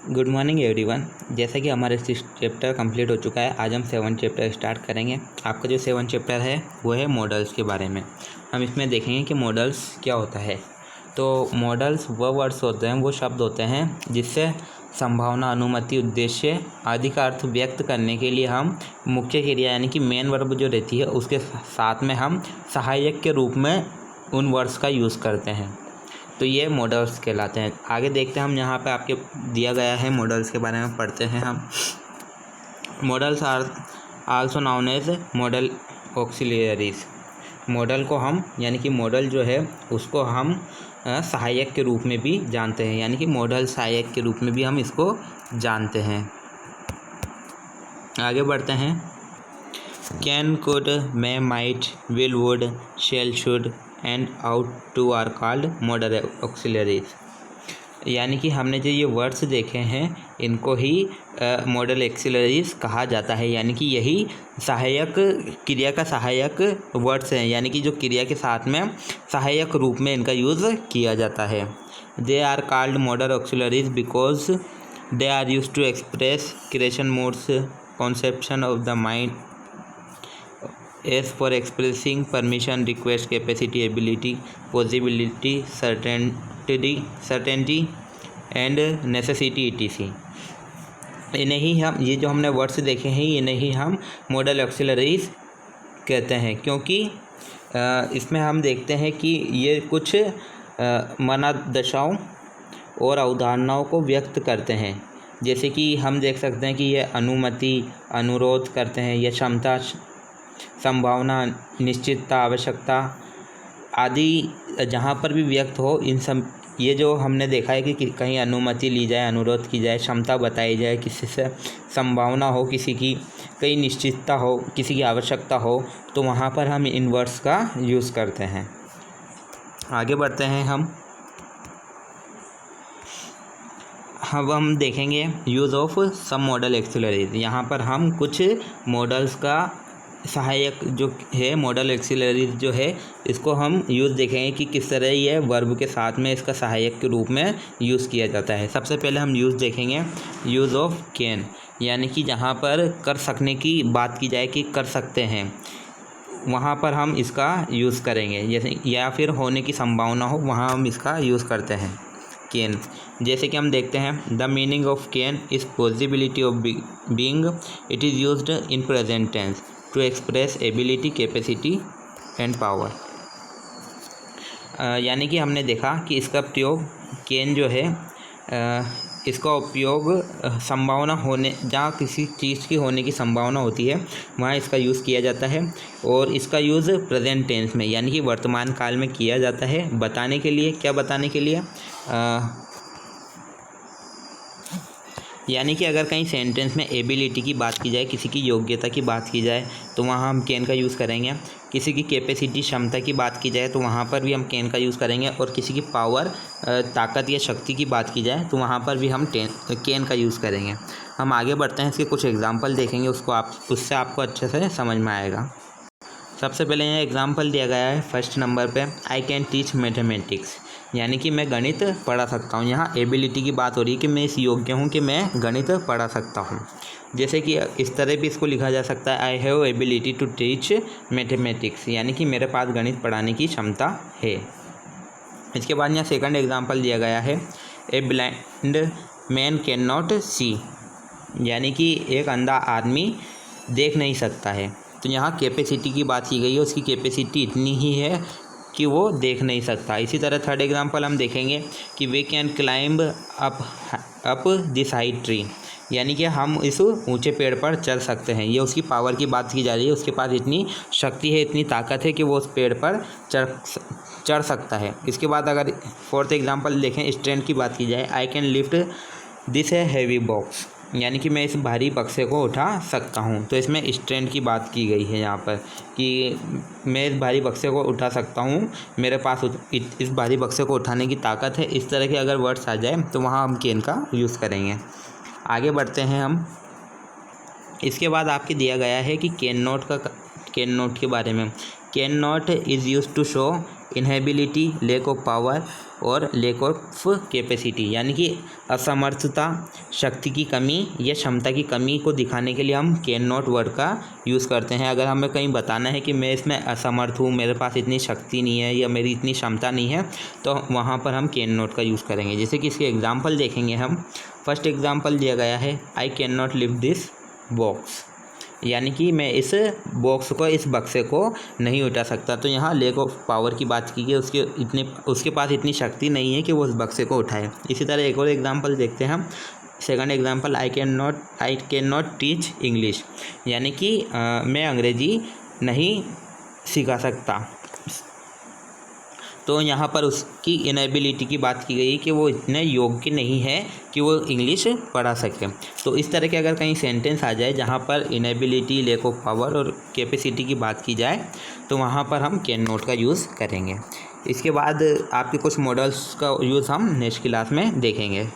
Good morning everyone. जैसा कि हमारा 6 चैप्टर कंप्लीट हो चुका है, आज हम 7 चैप्टर स्टार्ट करेंगे। आपका जो 7 चैप्टर है वो है मॉडल्स के बारे में। हम इसमें देखेंगे कि मॉडल्स क्या होता है। तो मॉडल्स वो वर्ड्स होते हैं, वो शब्द होते हैं जिससे संभावना, अनुमति, उद्देश्य आदि का अर्थ व्यक्त करने के लिए हम मुख्य क्रिया यानी कि मेन वर्ब जो रहती है उसके साथ में हम सहायक के रूप में उन वर्ड्स का यूज़ करते हैं। तो ये मॉडल्स कहलाते हैं। आगे देखते हैं हम, यहाँ पे आपके दिया गया है मॉडल्स के बारे में पढ़ते हैं हम। Modals are also known as modal auxiliaries. Modal को हम यानी कि मॉडल जो है उसको हम सहायक के रूप में भी जानते हैं, यानी कि मॉडल सहायक के रूप में भी हम इसको जानते हैं। आगे बढ़ते हैं। Can, could, may, might, will, would, shall, should and ought to are called modal auxiliaries. यानी कि हमने जो ये वर्ड्स देखे हैं इनको ही मॉडल ऑक्सिलरीज कहा जाता है, यानी कि यही सहायक क्रिया का सहायक वर्ड्स हैं, यानी कि जो क्रिया के साथ में सहायक रूप में इनका यूज़ किया जाता है। They are called modal auxiliaries because they are use to express creation modes, conception of the mind as for expressing permission, request, capacity, ability, possibility, certainty and necessity etc. इन्हें ही हम, ये जो हमने वर्ड्स देखे हैं इन्हें ही हम मॉडल ऑक्सिलरीज कहते हैं, क्योंकि इसमें हम देखते हैं कि ये कुछ मनोदशाओं और अवधारणाओं को व्यक्त करते हैं। जैसे कि हम देख सकते हैं कि ये अनुमति, अनुरोध करते हैं, ये क्षमता, संभावना, निश्चितता, आवश्यकता आदि जहाँ पर भी व्यक्त हो, इन सब ये जो हमने देखा है कि कहीं अनुमति ली जाए, अनुरोध की जाए, क्षमता बताई जाए, किसी से संभावना हो, किसी की कहीं निश्चितता हो, किसी की आवश्यकता हो, तो वहाँ पर हम इन वर्ड्स का यूज़ करते हैं। आगे बढ़ते हैं हम। अब हम देखेंगे use of some modal auxiliaries. यहाँ पर हम कुछ मॉडल्स का सहायक जो है, मॉडल ऑक्सिलरीज जो है, इसको हम यूज़ देखेंगे कि किस तरह ये वर्ब के साथ में इसका सहायक के रूप में यूज़ किया जाता है। सबसे पहले हम यूज़ देखेंगे यूज़ ऑफ कैन, यानी कि जहाँ पर कर सकने की बात की जाए कि कर सकते हैं, वहाँ पर हम इसका यूज़ करेंगे। जैसे या फिर होने की संभावना हो, वहाँ हम इसका यूज़ करते हैं कैन। जैसे कि हम देखते हैं, the meaning of can is possibility of being, it is used in present tense to express ability, capacity and power. यानी कि हमने देखा कि इसका प्रयोग कैन जो है, इसका उपयोग संभावना होने, जहाँ किसी चीज़ की होने की संभावना होती है वहाँ इसका यूज़ किया जाता है, और इसका यूज़ प्रेजेंट टेंस में यानी कि वर्तमान काल में किया जाता है। बताने के लिए, क्या बताने के लिए, यानी कि अगर कहीं सेंटेंस में एबिलिटी की बात की जाए, किसी की योग्यता की बात की जाए, तो वहाँ हम कैन का यूज़ करेंगे। किसी की कैपेसिटी, क्षमता की बात की जाए, तो वहाँ पर भी हम कैन का यूज़ करेंगे। और किसी की पावर, ताकत या शक्ति की बात की जाए, तो वहाँ पर भी हम कैन का यूज़ करेंगे। हम आगे बढ़ते हैं, इसके कुछ एग्जाम्पल देखेंगे, उससे आपको अच्छे से समझ में आएगा। सबसे पहले यहाँ एग्जाम्पल दिया गया है फर्स्ट नंबर पे, आई कैन टीच मैथमेटिक्स, यानी कि मैं गणित पढ़ा सकता हूँ। यहाँ एबिलिटी की बात हो रही है कि मैं इस योग्य हूँ कि मैं गणित पढ़ा सकता हूँ। जैसे कि इस तरह भी इसको लिखा जा सकता है, I have ability to teach mathematics, यानी कि मेरे पास गणित पढ़ाने की क्षमता है। इसके बाद यहाँ सेकंड एग्जाम्पल दिया गया है, a blind man can not see, यानी कि एक अंधा आदमी देख नहीं सकता है। तो यहाँ कैपेसिटी की बात की गई है, उसकी कैपेसिटी इतनी ही है कि वो देख नहीं सकता। इसी तरह थर्ड एग्जांपल हम देखेंगे कि we can climb up this high tree, यानी कि हम इस ऊंचे पेड़ पर चढ़ सकते हैं। ये उसकी पावर की बात की जा रही है, उसके पास इतनी शक्ति है, इतनी ताकत है कि वो उस पेड़ पर चढ़ सकता है। इसके बाद अगर फोर्थ एग्जांपल देखें, स्ट्रेंथ की बात की जाए, आई कैन लिफ्ट दिस है हैवी बॉक्स, यानी कि मैं इस भारी बक्से को उठा सकता हूँ। तो इसमें स्ट्रेंथ की बात की गई है यहाँ पर कि मैं इस भारी बक्से को उठा सकता हूँ, मेरे पास इस भारी बक्से को उठाने की ताकत है। इस तरह के अगर वर्ड्स आ जाए तो वहाँ हम कैन का यूज़ करेंगे। आगे बढ़ते हैं हम। इसके बाद आपके दिया गया है कि कैन नॉट के बारे में। Can not is use to show inability, lack of power और लैक ऑफ कैपेसिटी, यानी कि असमर्थता, शक्ति की कमी या क्षमता की कमी को दिखाने के लिए हम कैन नॉट वर्ड का यूज़ करते हैं। अगर हमें कहीं बताना है कि मैं इसमें असमर्थ हूँ, मेरे पास इतनी शक्ति नहीं है या मेरी इतनी क्षमता नहीं है, तो वहाँ पर हम कैन नॉट का यूज़ करेंगे। जैसे कि इसके एग्जाम्पल देखेंगे हम। फर्स्ट एग्जाम्पल दिया गया है, I can not lift this box, यानी कि मैं इस बॉक्स को, इस बक्से को नहीं उठा सकता। तो यहाँ लैक ऑफ पावर की बात की गई, उसके पास इतनी शक्ति नहीं है कि वो उस बक्से को उठाए। इसी तरह एक और एग्जांपल देखते हैं हम। Second example, I can not teach English, यानी कि मैं अंग्रेजी नहीं सिखा सकता। तो यहाँ पर उसकी इनेबिलिटी की बात की गई कि वो इतने योग्य नहीं है कि वो इंग्लिश पढ़ा सके। तो इस तरह के अगर कहीं सेंटेंस आ जाए जहाँ पर इनेबिलिटी, लैक ऑफ पावर और कैपेसिटी की बात की जाए, तो वहाँ पर हम कैन नॉट का यूज़ करेंगे। इसके बाद आपके कुछ मॉडल्स का यूज़ हम नेक्स्ट क्लास में देखेंगे।